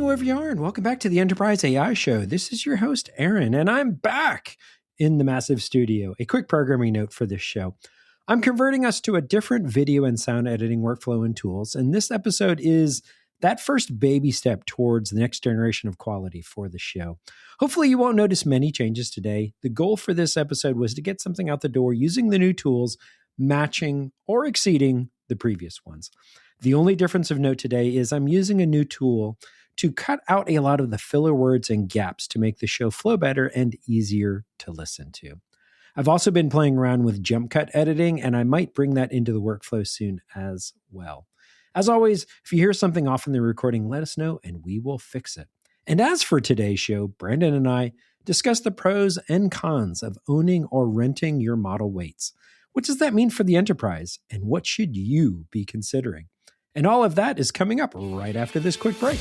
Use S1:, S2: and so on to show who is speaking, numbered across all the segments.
S1: wherever you are, and welcome back to the Enterprise AI Show. This is your host, Aaron, and I'm back in the massive studio. A quick programming note for this show. I'm converting us to a different video and sound editing workflow and tools, and this episode is that first baby step towards the next generation of quality for the show. Hopefully you won't notice many changes today. The goal for this episode was to get something out the door using the new tools, matching or exceeding the previous ones. The only difference of note today is I'm using a new tool to cut out a lot of the filler words and gaps to make the show flow better and easier to listen to. I've also been playing around with jump cut editing, and I might bring that into the workflow soon as well. As always, if you hear something off in the recording, let us know and we will fix it. And as for today's show, Brandon and I discuss the pros and cons of owning or renting your model weights. What does that mean for the enterprise, and what should you be considering? And all of that is coming up right after this quick break.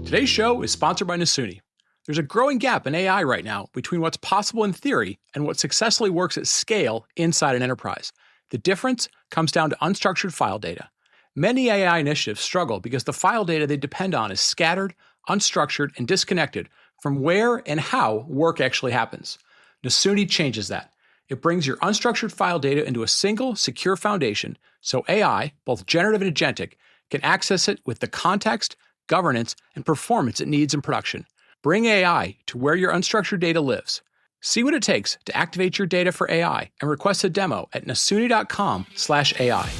S2: Today's show is sponsored by Nasuni. There's a growing gap in AI right now between what's possible in theory and what successfully works at scale inside an enterprise. The difference comes down to unstructured file data. Many AI initiatives struggle because the file data they depend on is scattered, unstructured, and disconnected from where and how work actually happens. Nasuni changes that. It brings your unstructured file data into a single, secure foundation so AI, both generative and agentic, can access it with the context, governance, and performance it needs in production. Bring AI to where your unstructured data lives. See what it takes to activate your data for AI and request a demo at nasuni.com/AI.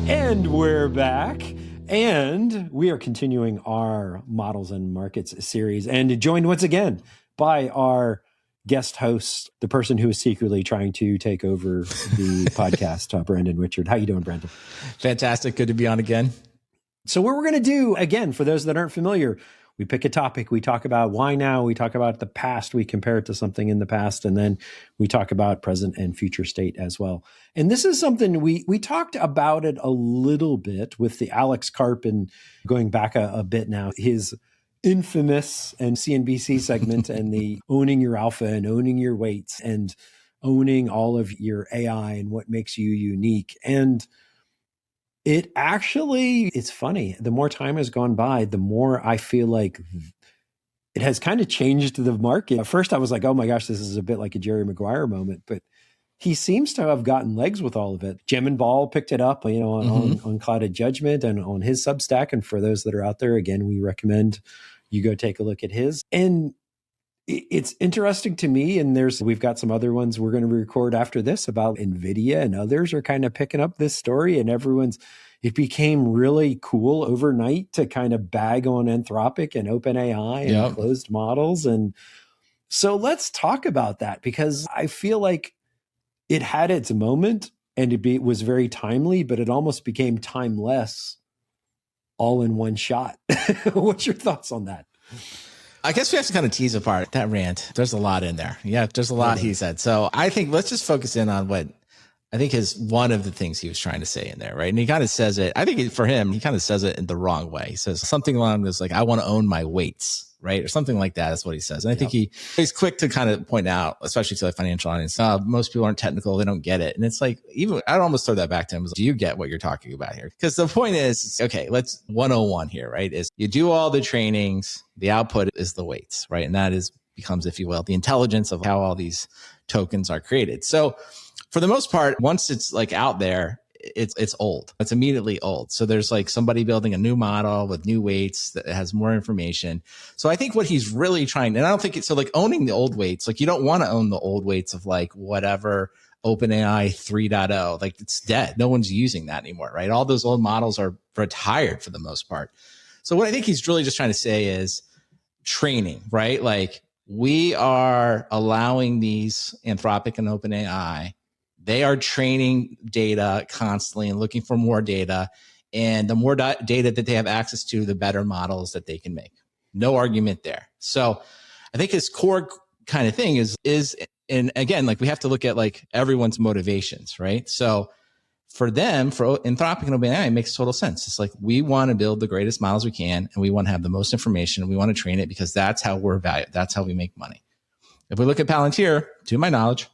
S1: And we're back. And we are continuing our Models and Markets series, and joined once again by our guest host, the person who is secretly trying to take over the podcast, Brandon Richard. How you doing, Brandon?
S3: Fantastic. Good to be on again.
S1: So what we're going to do, again, for those that aren't familiar, we pick a topic, we talk about why now, we talk about the past, we compare it to something in the past, and then we talk about present and future state as well. And this is something we talked about it a little bit with the Alex Karp, and going back a bit now, his infamous and CNBC segment and the owning your alpha and owning your weights and owning all of your AI and what makes you unique. And it's funny. The more time has gone by, the more I feel like it has kind of changed the market. At first I was like, oh my gosh, this is a bit like a Jerry Maguire moment, but he seems to have gotten legs with all of it. Jim and Ball picked it up, on Clouded Judgment and on his Substack. And for those that are out there, again, we recommend you go take a look at his. And it's interesting to me, and we've got some other ones we're going to record after this about NVIDIA, and others are kind of picking up this story, and it became really cool overnight to kind of bag on Anthropic and OpenAI and closed models. And so let's talk about that, because I feel like it had its moment and it was very timely, but it almost became timeless all in one shot. What's your thoughts on that?
S3: I guess we have to kind of tease apart that rant. There's a lot in there. Yeah, there's a lot he said. So I think let's just focus in on what I think is one of the things he was trying to say in there, right? And he kind of says it, I think for him, he kind of says it in the wrong way. He says something along this like, I want to own my weights, right? Or something like that. That's what he says. And I think he's quick to kind of point out, especially to the financial audience, most people aren't technical. They don't get it. And it's like, I'd almost throw that back to him. Do you get what you're talking about here? Because the point is, okay, let's 101 here, right? Is you do all the trainings, the output is the weights, right? And that becomes, if you will, the intelligence of how all these tokens are created. So for the most part, once it's like out there, it's old. It's immediately old. So there's like somebody building a new model with new weights that has more information. So I think what he's really trying, and I don't think it's so like owning the old weights, like you don't want to own the old weights of like whatever OpenAI 3.0, like it's dead. No one's using that anymore, right? All those old models are retired for the most part. So what I think he's really just trying to say is training, right? Like we are allowing these Anthropic and OpenAI, they are training data constantly and looking for more data. And the more data that they have access to, the better models that they can make. No argument there. So I think his core kind of thing is, and again, like we have to look at like everyone's motivations, right? So for them, for Anthropic and OpenAI, it makes total sense. It's like, we want to build the greatest models we can, and we want to have the most information. We want to train it because that's how we're valued. That's how we make money. If we look at Palantir, to my knowledge,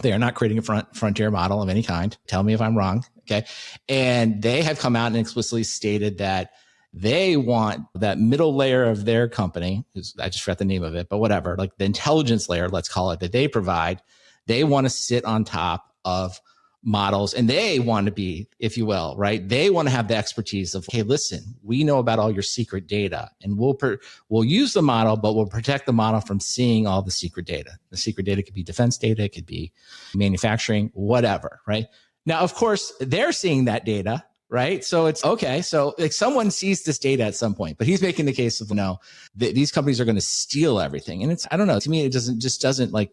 S3: they are not creating a frontier model of any kind. Tell me if I'm wrong. Okay. And they have come out and explicitly stated that they want that middle layer of their company, I just forgot the name of it, but whatever, like the intelligence layer, let's call it, that they provide. They want to sit on top of models, and they want to be, if you will, right? They want to have the expertise of, hey, listen, we know about all your secret data, and we'll use the model, but we'll protect the model from seeing all the secret data. The secret data could be defense data, it could be manufacturing, whatever, right? Now, of course, they're seeing that data, right? So it's okay. So like someone sees this data at some point, but he's making the case of no, these companies are going to steal everything. And it's, I don't know, to me, it doesn't like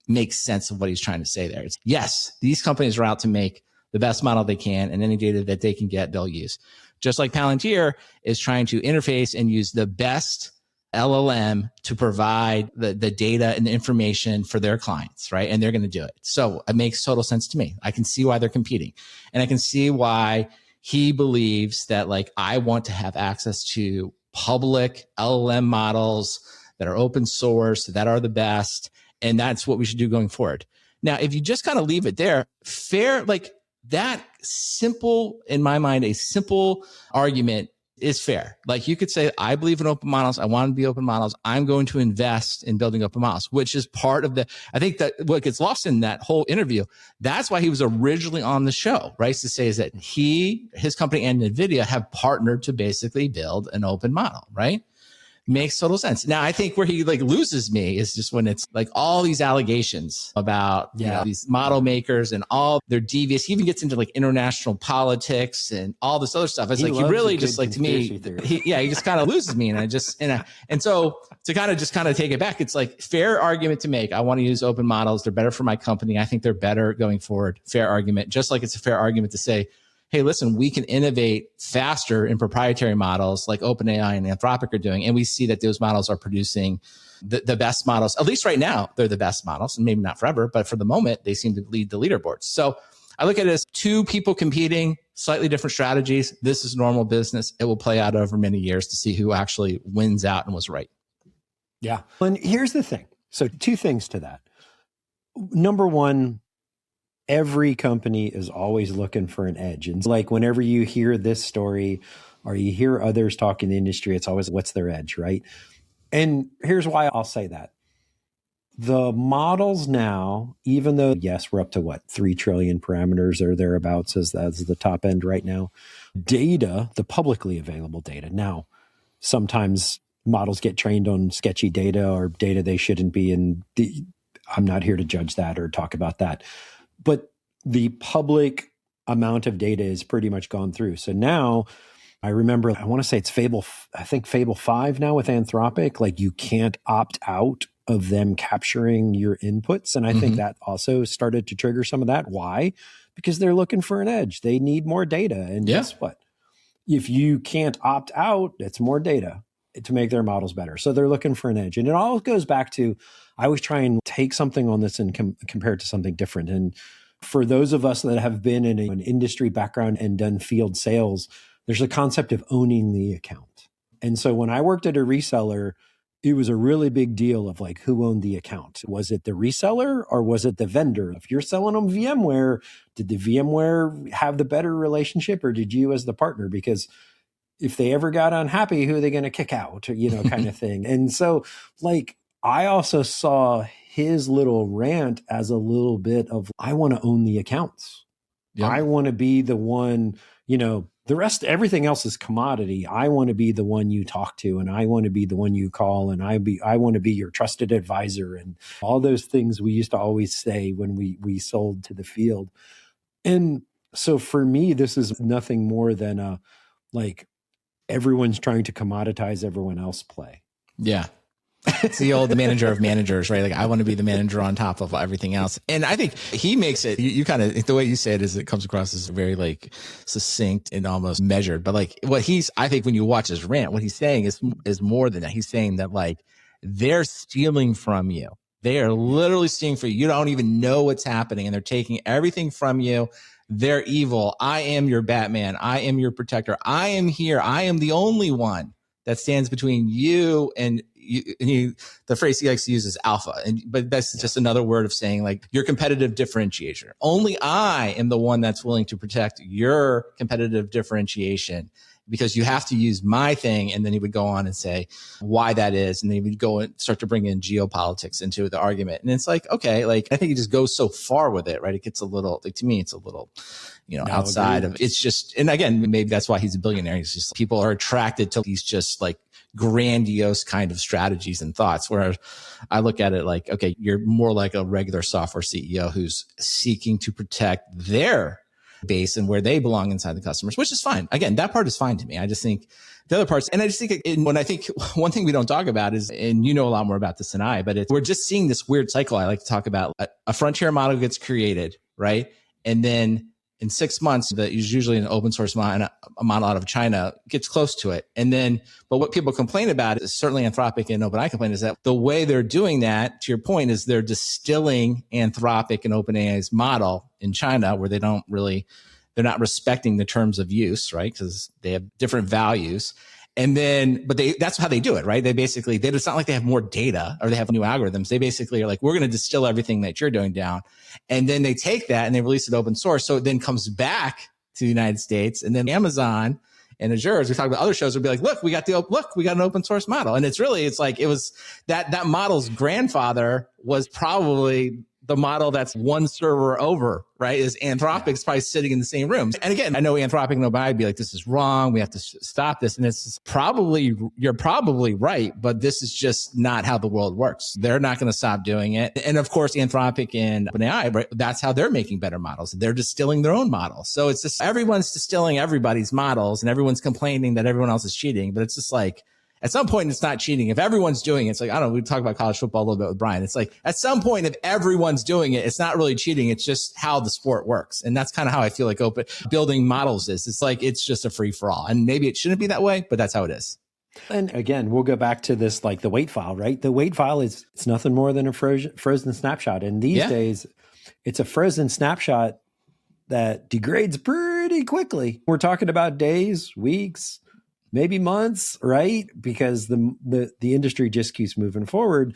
S3: make sense of what he's trying to say there. It's yes, these companies are out to make the best model they can, and any data that they can get, they'll use. Just like Palantir is trying to interface and use the best LLM to provide the data and the information for their clients, right? And they're going to do it. So it makes total sense to me. I can see why they're competing, and I can see why he believes that like, I want to have access to public LLM models that are open source, that are the best. And that's what we should do going forward. Now, if you just kind of leave it there, fair, like that simple, in my mind, a simple argument is fair. Like you could say, I believe in open models. I want to be open models. I'm going to invest in building open models, which is part of I think that what gets lost in that whole interview, that's why he was originally on the show, right? To say is that his company and NVIDIA have partnered to basically build an open model, right? Makes total sense. Now, I think where he like loses me is just when it's like all these allegations about you know, these model makers and all their devious. He even gets into like international politics and all this other stuff. It's like he really just like to me, he just kind of loses me. And so to kind of take it back, it's like fair argument to make. I want to use open models. They're better for my company. I think they're better going forward. Fair argument. Just like it's a fair argument to say, hey, listen, we can innovate faster in proprietary models like OpenAI and Anthropic are doing. And we see that those models are producing the best models. At least right now, they're the best models, and maybe not forever, but for the moment, they seem to lead the leaderboards. So I look at it as two people competing, slightly different strategies. This is normal business. It will play out over many years to see who actually wins out and was right.
S1: Yeah. And here's the thing. So two things to that. Number one, every company is always looking for an edge. And like whenever you hear this story or you hear others talk in the industry, it's always what's their edge, right? And here's why I'll say that. The models now, even though, yes, we're up to 3 trillion parameters or thereabouts as the top end right now, data, the publicly available data. Now, sometimes models get trained on sketchy data or data they shouldn't be in. I'm not here to judge that or talk about that. But the public amount of data is pretty much gone through. So now I remember, I want to say it's Fable 5 now with Anthropic, like you can't opt out of them capturing your inputs. And I think that also started to trigger some of that. Why? Because they're looking for an edge. They need more data. And guess what? If you can't opt out, it's more data to make their models better. So they're looking for an edge. And it all goes back to, I always try and take something on this and compare it to something different. And for those of us that have been in an industry background and done field sales, there's a concept of owning the account. And so when I worked at a reseller, it was a really big deal of like, who owned the account? Was it the reseller or was it the vendor? If you're selling them VMware, did the VMware have the better relationship or did you as the partner? Because if they ever got unhappy, who are they going to kick out, kind of thing. And so like, I also saw his little rant as a little bit of, I want to own the accounts. Yeah. I want to be the one, the rest, everything else is commodity. I want to be the one you talk to, and I want to be the one you call, and I want to be your trusted advisor, and all those things we used to always say when we sold to the field. And so for me, this is nothing more than everyone's trying to commoditize everyone else play.
S3: Yeah. It's the manager of managers, right? Like I want to be the manager on top of everything else. And I think he makes it, you kind of, the way you say it is it comes across as very like succinct and almost measured. But like I think when you watch his rant, what he's saying is more than that. He's saying that like they're stealing from you. They are literally stealing from you. You don't even know what's happening and they're taking everything from you. They're evil. I am your Batman. I am your protector. I am here. I am the only one that stands between you and the phrase he likes to use is alpha. But that's just another word of saying like your competitive differentiator. Only I am the one that's willing to protect your competitive differentiation, because you have to use my thing. And then he would go on and say why that is. And then he would go and start to bring in geopolitics into the argument. And it's like, okay, like I think he just goes so far with it, right? It gets a little, like to me, it's a little, outside of, it's just, and again, maybe that's why he's a billionaire. He's just, people are attracted to these just like grandiose kind of strategies and thoughts. Whereas I look at it like, okay, you're more like a regular software CEO who's seeking to protect their base and where they belong inside the customers, which is fine. Again, that part is fine to me. I just think the other parts, and I just think when I think one thing we don't talk about is, and you know a lot more about this than I, but we're just seeing this weird cycle. I like to talk about a frontier model gets created, right? And then in 6 months, that is usually an open source model out of China gets close to it. And then, but what people complain about is certainly Anthropic and OpenAI complain is that the way they're doing that, to your point, is they're distilling Anthropic and OpenAI's model in China where they're not respecting the terms of use, right? Because they have different values. And then, but that's how they do it, right? It's not like they have more data or they have new algorithms. They basically are like, we're going to distill everything that you're doing down. And then they take that and they release it open source. So it then comes back to the United States, and then Amazon and Azure, as we talk about other shows, will be like, look, we got an open source model. And it was that model's grandfather was probably the model that's one server over, right? Is Anthropic's probably sitting in the same rooms. And again, I know Anthropic and OpenAI would be like, this is wrong. We have to stop this. And you're probably right, but this is just not how the world works. They're not going to stop doing it. And of course, Anthropic and OpenAI, right, that's how they're making better models. They're distilling their own models. So it's just, everyone's distilling everybody's models and everyone's complaining that everyone else is cheating. But it's just like, at some point, it's not cheating. If everyone's doing it, it's like, I don't know, we talk about college football a little bit with Brian. It's like, at some point, if everyone's doing it, it's not really cheating. It's just how the sport works. And that's kind of how I feel like building models is. It's like, it's just a free for all. And maybe it shouldn't be that way, but that's how it is.
S1: And again, we'll go back to this, like the weight file, right? The weight file it's nothing more than a frozen snapshot. And these days, it's a frozen snapshot that degrades pretty quickly. We're talking about days, weeks, maybe months, right? Because the industry just keeps moving forward.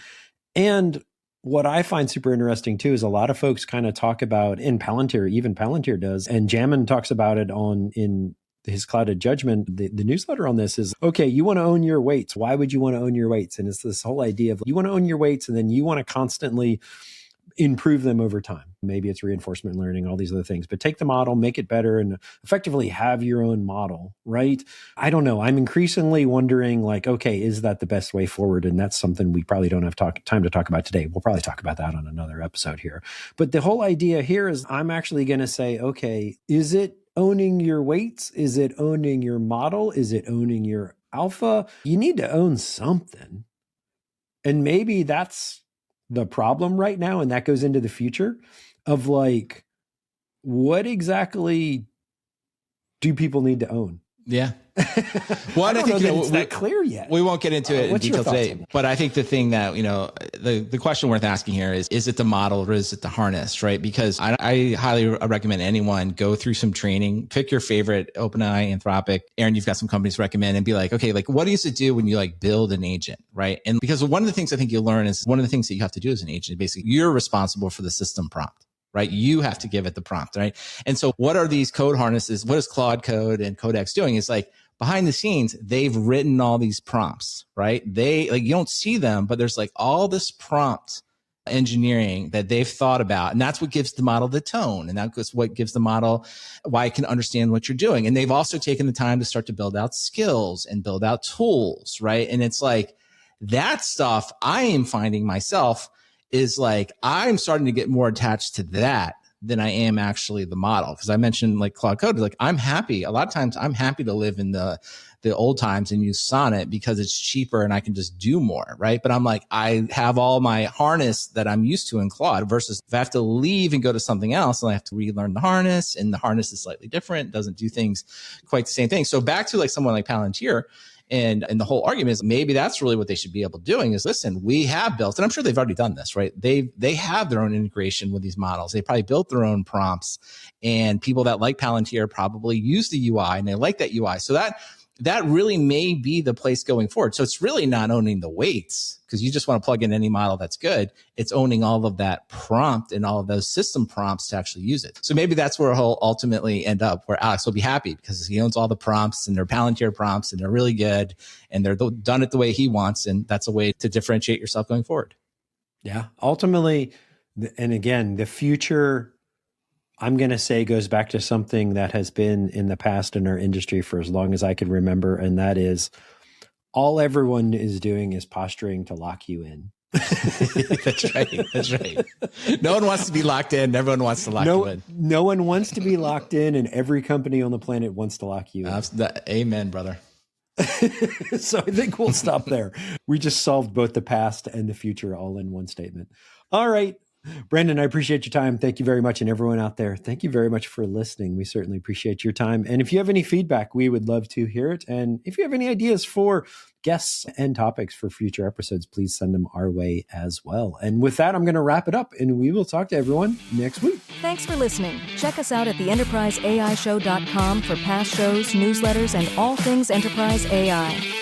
S1: And what I find super interesting too is a lot of folks kind of talk about, in Palantir, even Palantir does, and Jamin talks about it in his Clouded Judgment, the newsletter on this is, okay, you want to own your weights. Why would you want to own your weights? And it's this whole idea of you want to own your weights and then you want to constantly improve them over time. Maybe it's reinforcement learning, all these other things, but take the model, make it better, and effectively have your own model, right? I don't know. I'm increasingly wondering, like, okay, is that the best way forward? And that's something we probably don't have time to talk about today. We'll probably talk about that on another episode here. But the whole idea here is I'm actually going to say, okay, is it owning your weights? Is it owning your model? Is it owning your alpha? You need to own something. And maybe that's the problem right now, and that goes into the future of like, what exactly do people need to own?
S3: Yeah. Well, I think
S1: it's that clear yet.
S3: We won't get into it in detail today, but I think the thing that, the question worth asking here is it the model or is it the harness, right? Because I highly recommend anyone go through some training, pick your favorite OpenAI, Anthropic. Aaron, you've got some companies to recommend and be like, okay, like what does it do when you like build an agent, right? And because one of the things I think you'll learn is one of the things that you have to do as an agent, basically you're responsible for the system prompt. Right? You have to give it the prompt, right? And so what are these code harnesses? What is Claude Code and Codex doing? It's like behind the scenes, they've written all these prompts, right? You don't see them, but there's like all this prompt engineering that they've thought about. And that's what gives the model the tone. And that's what gives the model why it can understand what you're doing. And they've also taken the time to start to build out skills and build out tools, right? And it's like that stuff I am finding myself is like, I'm starting to get more attached to that than I am actually the model. Because I mentioned like Claude Code, like I'm happy. A lot of times I'm happy to live in the old times and use Sonnet because it's cheaper and I can just do more, right? But I'm like, I have all my harness that I'm used to in Claude versus if I have to leave and go to something else and I have to relearn the harness and the harness is slightly different, doesn't do things quite the same thing. So back to like someone like Palantir, and the whole argument is maybe that's really what they should be able to doing is, listen, we have built, and I'm sure they've already done this, right? They have their own integration with these models. They probably built their own prompts, and people that like Palantir probably use the UI and they like that UI. So that really may be the place going forward. So it's really not owning the weights because you just want to plug in any model that's good. It's owning all of that prompt and all of those system prompts to actually use it. So maybe that's where he'll ultimately end up, where Alex will be happy because he owns all the prompts and they're Palantir prompts and they're really good and they're done it the way he wants. And that's a way to differentiate yourself going forward.
S1: Yeah. Ultimately, and again, the future, I'm going to say, goes back to something that has been in the past in our industry for as long as I can remember. And that is all everyone is doing is posturing to lock you in.
S3: That's right. That's right. No one wants to be locked in. Everyone wants to lock you in.
S1: No one wants to be locked in, and every company on the planet wants to lock you in.
S3: Amen, brother.
S1: So I think we'll stop there. We just solved both the past and the future all in one statement. All right. Brandon, I appreciate your time. Thank you very much. And everyone out there, thank you very much for listening. We certainly appreciate your time. And if you have any feedback, we would love to hear it. And if you have any ideas for guests and topics for future episodes, please send them our way as well. And with that, I'm going to wrap it up and we will talk to everyone next week.
S4: Thanks for listening. Check us out at theenterpriseaishow.com for past shows, newsletters, and all things enterprise AI.